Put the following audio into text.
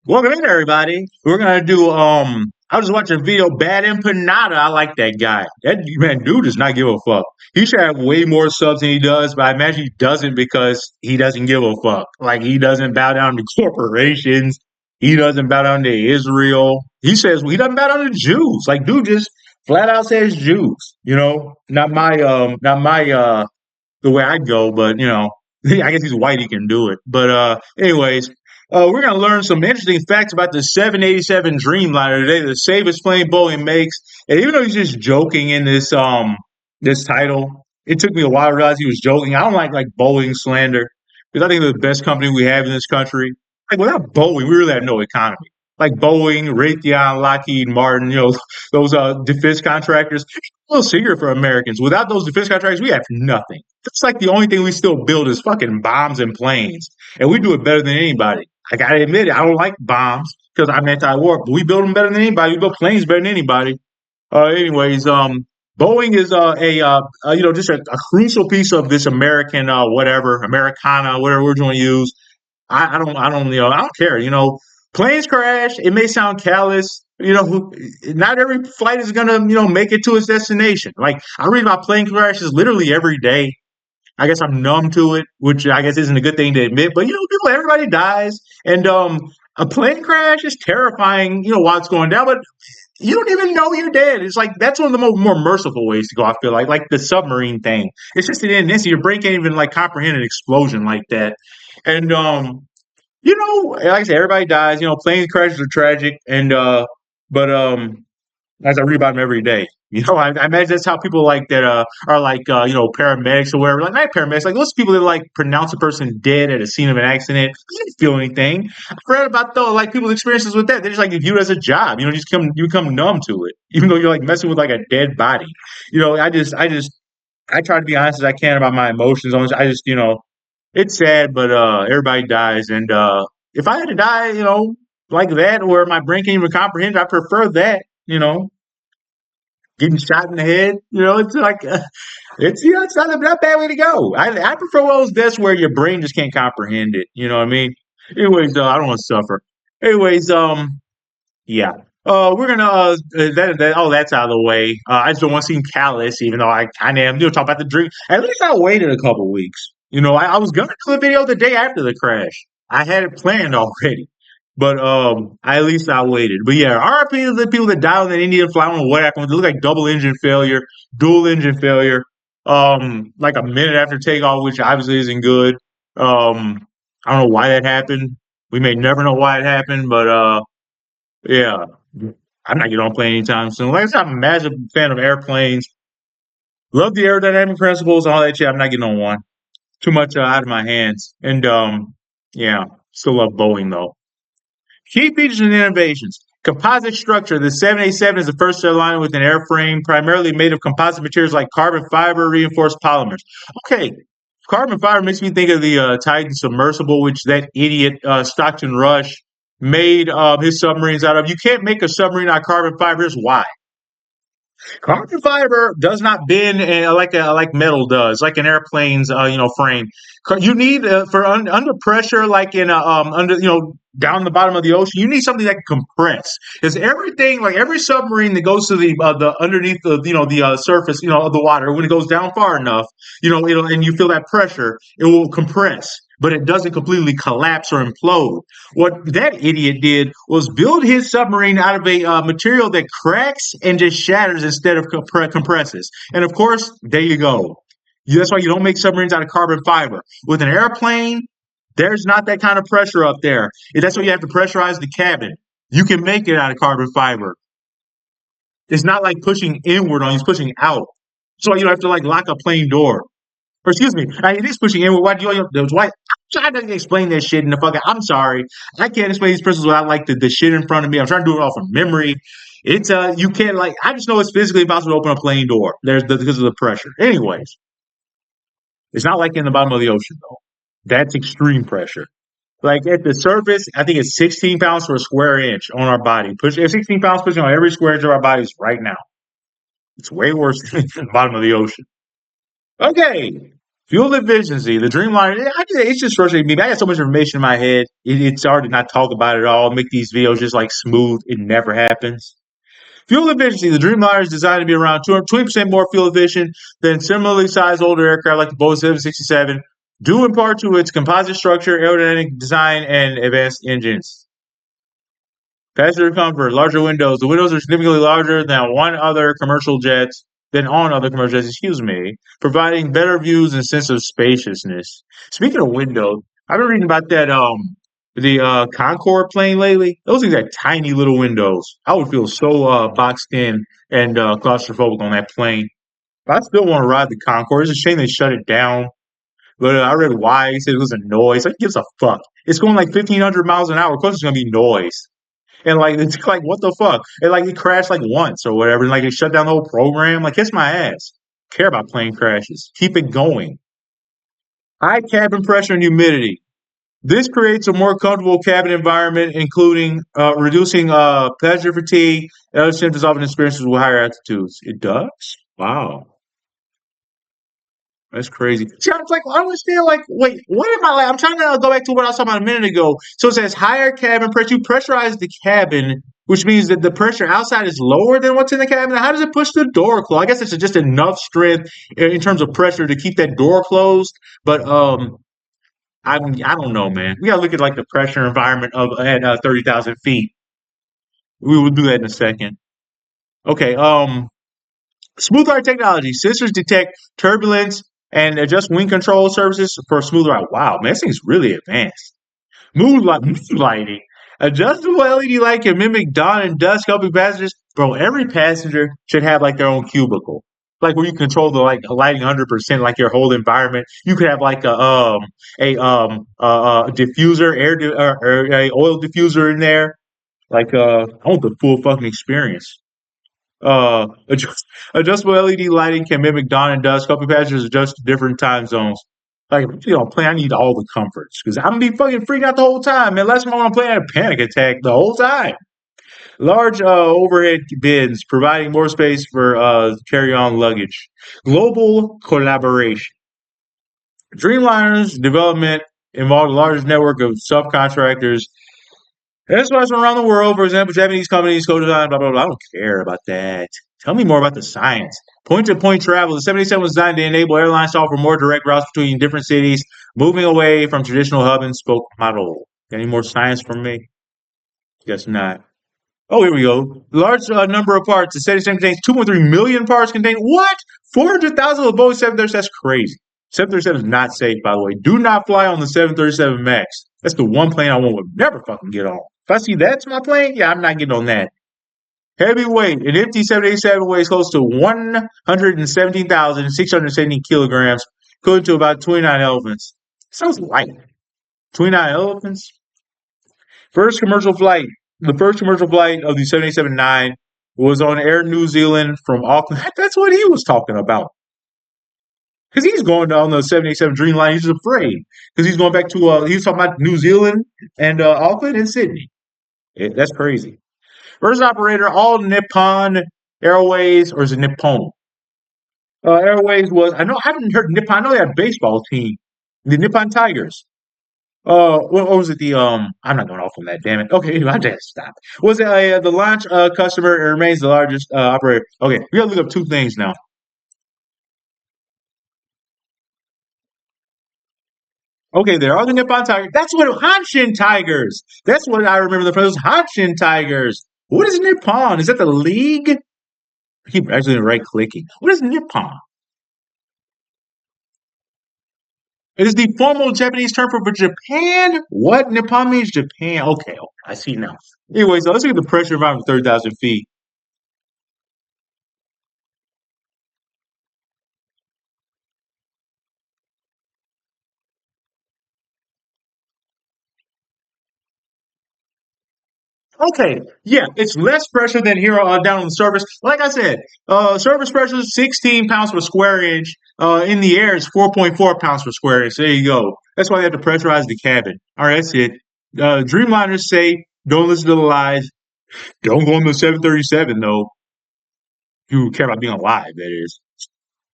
Welcome in, everybody. We're gonna do. I was watching a video, Bad Empanada. I like that guy. That man, dude, does not give a fuck. He should have way more subs than he does, but I imagine he doesn't because he doesn't give a fuck. Like he doesn't bow down to corporations. He doesn't bow down to Israel. He says he doesn't bow down to Jews. Like, dude, just flat out says Jews. Not my the way I go, but I guess he's white, he can do it. But anyways, we're gonna learn some interesting facts about the 787 Dreamliner today, the safest plane Boeing makes. And even though he's just joking in this title, it took me a while to realize he was joking. I don't like Boeing slander because I think they're the best company we have in this country. Like without Boeing, we really have no economy. Like Boeing, Raytheon, Lockheed Martin, those defense contractors. It's a little secret for Americans. Without those defense contractors, we have nothing. It's like the only thing we still build is fucking bombs and planes, and we do it better than anybody. I gotta admit it. I don't like bombs because I'm anti-war, but we build them better than anybody. We build planes better than anybody. Anyways, Boeing is just a crucial piece of this American whatever Americana, whatever we're going to use. I don't care. Planes crash. It may sound callous. Not every flight is gonna make it to its destination. Like I read about plane crashes literally every day. I guess I'm numb to it, which I guess isn't a good thing to admit. But everybody dies, and a plane crash is terrifying. While it's going down, but you don't even know you're dead. It's like that's one of the more merciful ways to go. I feel like the submarine thing. It's just an instant. Your brain can't even like comprehend an explosion like that. And like I said, everybody dies. Plane crashes are tragic, and but as I read about them every day. I imagine that's how people like that are like paramedics or whatever. Like not paramedics, like those people that like pronounce a person dead at a scene of an accident. They didn't feel anything. I've read about though like people's experiences with that. They just like view it as a job. You become numb to it, even though you're like messing with like a dead body. I try to be honest as I can about my emotions. I just it's sad, but everybody dies, and if I had to die, like that, where my brain can't even comprehend, I prefer that. Getting shot in the head. It's like it's not a bad way to go. I prefer one of those deaths where your brain just can't comprehend it. You know what I mean? Anyways, I don't want to suffer. Anyways, yeah. We're gonna that's out of the way. I just don't want to seem callous, even though I kind of am. Talk about the dream. At least I waited a couple weeks. I was gonna do a video the day after the crash. I had it planned already. But at least I waited. But yeah, RIP to the people that died on that Indian flight. I don't know what happened. It looked like double engine failure, dual engine failure. Like a minute after takeoff, which obviously isn't good. I don't know why that happened. We may never know why it happened, but yeah, I'm not getting on a plane anytime soon. Like I said, I'm a massive fan of airplanes. Love the aerodynamic principles and all that shit. I'm not getting on one. Too much out of my hands. And yeah, still love Boeing though. Key features and innovations. Composite structure. The 787 is the first airliner with an airframe primarily made of composite materials like carbon fiber, reinforced polymers. Okay, carbon fiber makes me think of the Titan submersible, which that idiot Stockton Rush made his submarines out of. You can't make a submarine out of carbon fiber. Here's why. Carbon fiber does not bend like metal does, like an airplane's frame. You need under pressure, like in a under down the bottom of the ocean. You need something that can compress because everything, like every submarine that goes to the underneath the surface of the water, when it goes down far enough, it'll and you feel that pressure, it will compress. But it doesn't completely collapse or implode. What that idiot did was build his submarine out of a material that cracks and just shatters instead of compresses. And of course, there you go. That's why you don't make submarines out of carbon fiber. With an airplane, there's not that kind of pressure up there. That's why you have to pressurize the cabin. You can make it out of carbon fiber. It's not like pushing inward on you, it's pushing out. So you don't have to like lock a plane door. Or excuse me, it is pushing inward. Why do you why I'm trying to explain that shit in the fucking I'm sorry. I can't explain these principles without like the shit in front of me. I'm trying to do it off of memory. It's you can't like I just know it's physically impossible to open a plane door. Because of the pressure. Anyways, it's not like in the bottom of the ocean though. That's extreme pressure. Like at the surface, I think it's 16 pounds for a square inch on our body. 16 pounds pushing on every square inch of our bodies right now. It's way worse than the bottom of the ocean. Okay. Fuel efficiency, the Dreamliner, it's just frustrating me. I got so much information in my head. It's hard to not talk about it all, make these videos just like smooth. It never happens. Fuel efficiency, the Dreamliner is designed to be around 20% more fuel efficient than similarly sized older aircraft like the Boeing 767, due in part to its composite structure, aerodynamic design, and advanced engines. Passenger comfort, larger windows. The windows are significantly larger than on other commercial jets, excuse me, providing better views and sense of spaciousness. Speaking of windows, I've been reading about that the Concorde plane lately. Those things have tiny little windows. I would feel so boxed in and claustrophobic on that plane. But I still want to ride the Concorde. It's a shame they shut it down. But I read why. He said it was a noise. Like, gives a fuck? It's going like 1,500 miles an hour. Of course, it's gonna be noise. And like it's like what the fuck? And like it crashed like once or whatever, and like it shut down the whole program. Like kiss my ass. Care about plane crashes. Keep it going. High cabin pressure and humidity. This creates a more comfortable cabin environment, including reducing passenger fatigue and other symptoms often experienced with higher altitudes. It does? Wow. That's crazy. See, I was like, I don't understand. Like, wait, what am I like? I'm trying to go back to what I was talking about a minute ago. So it says higher cabin pressure. You pressurize the cabin, which means that the pressure outside is lower than what's in the cabin. How does it push the door closed? I guess it's just enough strength in terms of pressure to keep that door closed. But I don't know, man. We gotta look at like the pressure environment of at 30,000 feet. We will do that in a second. Okay. Smooth ride technology. Sensors detect turbulence and adjust wing control services for a smooth ride. Wow, man, this thing's really advanced. Mood lighting. Adjustable LED light can mimic dawn and dusk, helping passengers. Bro, every passenger should have like their own cubicle. Like where you control the like lighting 100%, like your whole environment. You could have like a diffuser, or a oil diffuser in there. Like I want the full fucking experience. Adjustable LED lighting can mimic dawn and dusk, helping passengers adjust to different time zones. Like, plane, I need all the comforts because I'm gonna be fucking freaking out the whole time, man. Last moment I'm playing a panic attack the whole time. Large overhead bins providing more space for carry-on luggage. Global collaboration. Dreamliner's development involved a large network of subcontractors that's why from around the world. For example, Japanese companies co-design, blah, blah, blah. I don't care about that. Tell me more about the science. Point-to-point travel. The 77 was designed to enable airlines to offer more direct routes between different cities, moving away from traditional hub and spoke model. Any more science from me? Guess not. Oh, here we go. Large number of parts. The 77 contains 2.3 million parts contained. What? 400,000 of the Boeing 737. That's crazy. 737 is not safe, by the way. Do not fly on the 737 MAX. That's the one plane I would never fucking get on. If I see that's my plane, yeah, I'm not getting on that. Heavyweight. An empty 787 weighs close to 117,670 kilograms, equivalent to about 29 elephants. Sounds light. 29 elephants? First commercial flight. The first commercial flight of the 787-9 was on Air New Zealand from Auckland. That's what he was talking about. Because he's going down the 787 Dreamliner. He's afraid. Because he's going back to, he was talking about New Zealand and Auckland and Sydney. That's crazy. First operator, all Nippon Airways, or is it Nippon? Airways was, I haven't heard Nippon. I know they had a baseball team. The Nippon Tigers. What was it? I'm not going off on that. Damn it. Okay, anyway, I just stop. Was it the launch customer? It remains the largest operator. Okay, we gotta look up two things now. Okay, there are the Nippon Tigers. That's what Hanshin Tigers. That's what I remember. The first Hanshin Tigers. What is Nippon? Is that the league? I keep actually right clicking. What is Nippon? It is the formal Japanese term for Japan. What? Nippon means Japan. Okay, I see now. Anyways, let's look at the pressure environment 30,000 feet. Okay, yeah, it's less pressure than here down on the surface. Like I said, surface pressure is 16 pounds per square inch. In the air, it's 4.4 pounds per square inch. There you go. That's why they have to pressurize the cabin. All right, that's it. Dreamliner's safe. Don't listen to the lies. Don't go on the 737 though. You care about being alive, that is.